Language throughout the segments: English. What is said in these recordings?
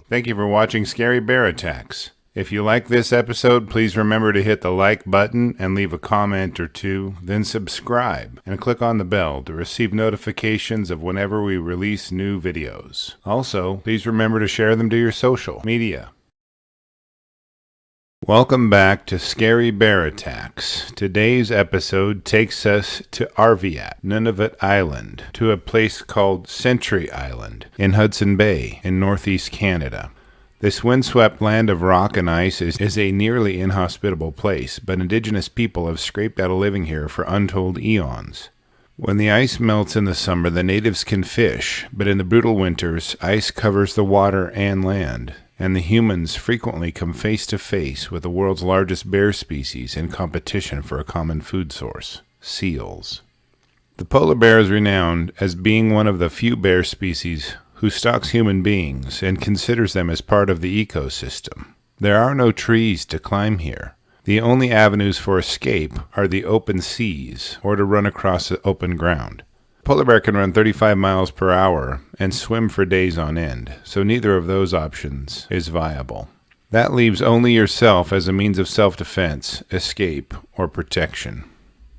Thank you for watching Scary Bear Attacks. If you like this episode, please remember to hit the like button and leave a comment or two, then subscribe and click on the bell to receive notifications of whenever we release new videos. Also, please remember to share them to your social media. Welcome back to Scary Bear Attacks. Today's episode takes us to Arviat, Nunavut Island, to a place called Sentry Island in Hudson Bay in northeast Canada. This windswept land of rock and ice is a nearly inhospitable place, but indigenous people have scraped out a living here for untold eons. When the ice melts in the summer, the natives can fish, but in the brutal winters, ice covers the water and land, and the humans frequently come face to face with the world's largest bear species in competition for a common food source: seals. The polar bear is renowned as being one of the few bear species who stalks human beings and considers them as part of the ecosystem. There are no trees to climb here. The only avenues for escape are the open seas or to run across the open ground. Polar bear can run 35 miles per hour and swim for days on end, so neither of those options is viable. That leaves only yourself as a means of self-defense, escape, or protection.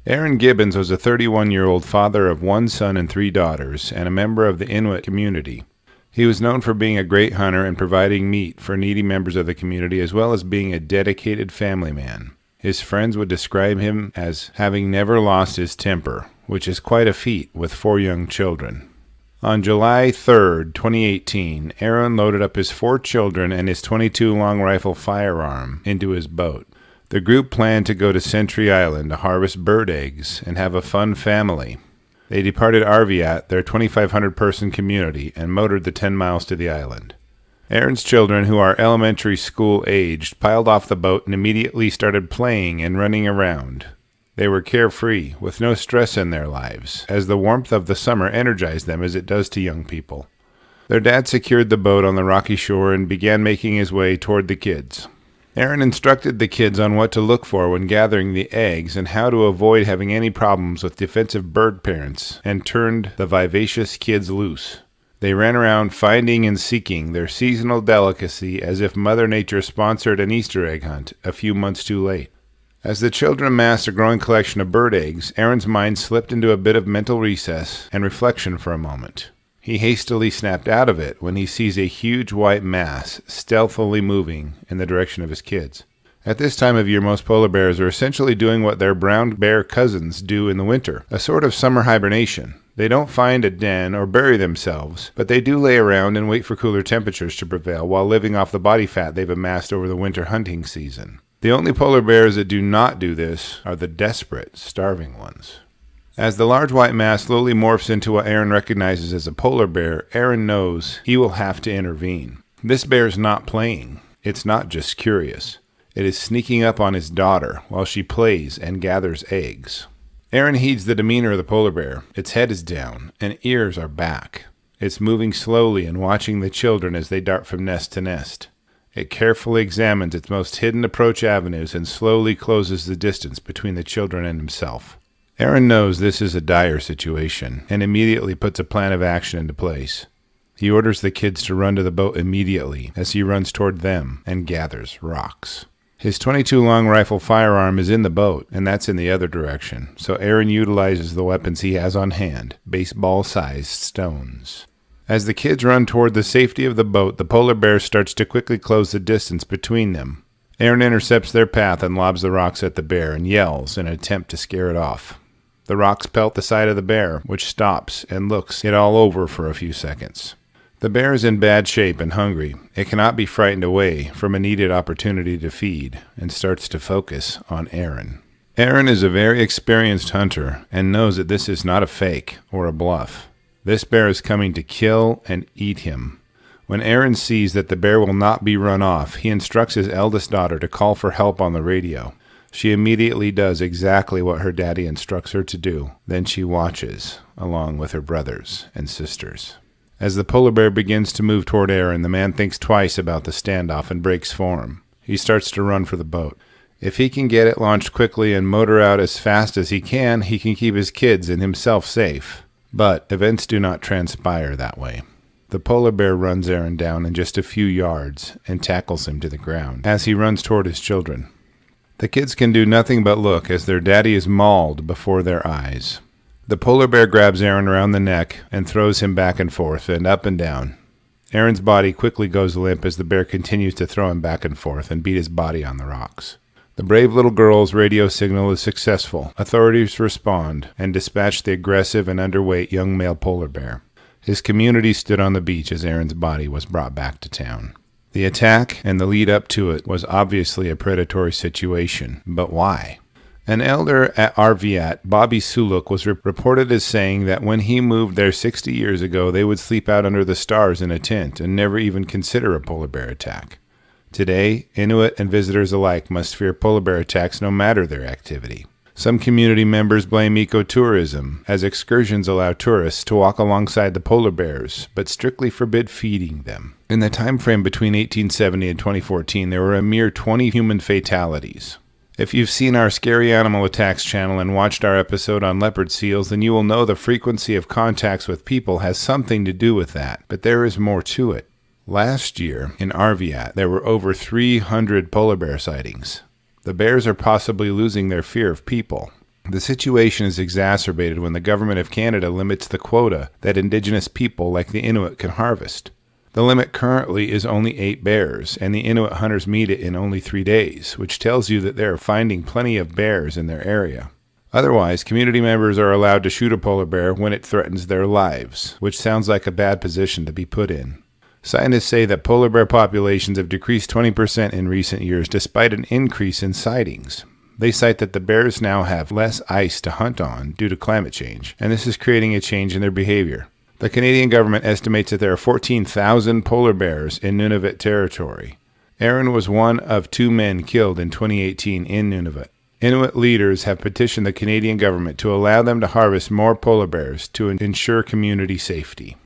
Aaron Gibbons was a 31-year-old father of one son and 3 daughters and a member of the Inuit community. He was known for being a great hunter and providing meat for needy members of the community, as well as being a dedicated family man. His friends would describe him as having never lost his temper, which is quite a feat with 4 young children. On July 3, 2018, Aaron loaded up his 4 children and his .22 long rifle firearm into his boat. The group planned to go to Sentry Island to harvest bird eggs and have a fun family. They departed Arviat, their 2,500-person community, and motored the 10 miles to the island. Aaron's children, who are elementary school aged, piled off the boat and immediately started playing and running around. They were carefree, with no stress in their lives, as the warmth of the summer energized them as it does to young people. Their dad secured the boat on the rocky shore and began making his way toward the kids. Aaron instructed the kids on what to look for when gathering the eggs and how to avoid having any problems with defensive bird parents, and turned the vivacious kids loose. They ran around finding and seeking their seasonal delicacy as if Mother Nature sponsored an Easter egg hunt a few months too late. As the children amassed a growing collection of bird eggs, Aaron's mind slipped into a bit of mental recess and reflection for a moment. He hastily snapped out of it when he sees a huge white mass stealthily moving in the direction of his kids. At this time of year, most polar bears are essentially doing what their brown bear cousins do in the winter, a sort of summer hibernation. They don't find a den or bury themselves, but they do lay around and wait for cooler temperatures to prevail while living off the body fat they've amassed over the winter hunting season. The only polar bears that do not do this are the desperate, starving ones. As the large white mass slowly morphs into what Aaron recognizes as a polar bear, Aaron knows he will have to intervene. This bear is not playing. It's not just curious. It is sneaking up on his daughter while she plays and gathers eggs. Aaron heeds the demeanor of the polar bear. Its head is down, and ears are back. It's moving slowly and watching the children as they dart from nest to nest. It carefully examines its most hidden approach avenues and slowly closes the distance between the children and himself. Aaron knows this is a dire situation and immediately puts a plan of action into place. He orders the kids to run to the boat immediately as he runs toward them and gathers rocks. His .22 long rifle firearm is in the boat, and that's in the other direction, so Aaron utilizes the weapons he has on hand, baseball-sized stones. As the kids run toward the safety of the boat, the polar bear starts to quickly close the distance between them. Aaron intercepts their path and lobs the rocks at the bear and yells in an attempt to scare it off. The rocks pelt the side of the bear, which stops and looks it all over for a few seconds. The bear is in bad shape and hungry. It cannot be frightened away from a needed opportunity to feed and starts to focus on Aaron. Aaron is a very experienced hunter and knows that this is not a fake or a bluff. This bear is coming to kill and eat him. When Aaron sees that the bear will not be run off, he instructs his eldest daughter to call for help on the radio. She immediately does exactly what her daddy instructs her to do. Then she watches, along with her brothers and sisters. As the polar bear begins to move toward Aaron, the man thinks twice about the standoff and breaks form. He starts to run for the boat. If he can get it launched quickly and motor out as fast as he can keep his kids and himself safe. But events do not transpire that way. The polar bear runs Aaron down in just a few yards and tackles him to the ground as he runs toward his children. The kids can do nothing but look as their daddy is mauled before their eyes. The polar bear grabs Aaron around the neck and throws him back and forth and up and down. Aaron's body quickly goes limp as the bear continues to throw him back and forth and beat his body on the rocks. The brave little girl's radio signal is successful. Authorities respond and dispatch the aggressive and underweight young male polar bear. His community stood on the beach as Aaron's body was brought back to town. The attack and the lead up to it was obviously a predatory situation, but why? An elder at Arviat, Bobby Suluk, was reported as saying that when he moved there 60 years ago, they would sleep out under the stars in a tent and never even consider a polar bear attack. Today, Inuit and visitors alike must fear polar bear attacks no matter their activity. Some community members blame ecotourism, as excursions allow tourists to walk alongside the polar bears, but strictly forbid feeding them. In the time frame between 1870 and 2014, there were a mere 20 human fatalities. If you've seen our Scary Animal Attacks channel and watched our episode on leopard seals, then you will know the frequency of contacts with people has something to do with that, but there is more to it. Last year, in Arviat, there were over 300 polar bear sightings. The bears are possibly losing their fear of people. The situation is exacerbated when the government of Canada limits the quota that indigenous people like the Inuit can harvest. The limit currently is only 8 bears, and the Inuit hunters meet it in only 3 days, which tells you that they are finding plenty of bears in their area. Otherwise, community members are allowed to shoot a polar bear when it threatens their lives, which sounds like a bad position to be put in. Scientists say that polar bear populations have decreased 20% in recent years despite an increase in sightings. They cite that the bears now have less ice to hunt on due to climate change, and this is creating a change in their behavior. The Canadian government estimates that there are 14,000 polar bears in Nunavut territory. Aaron was one of 2 men killed in 2018 in Nunavut. Inuit leaders have petitioned the Canadian government to allow them to harvest more polar bears to ensure community safety.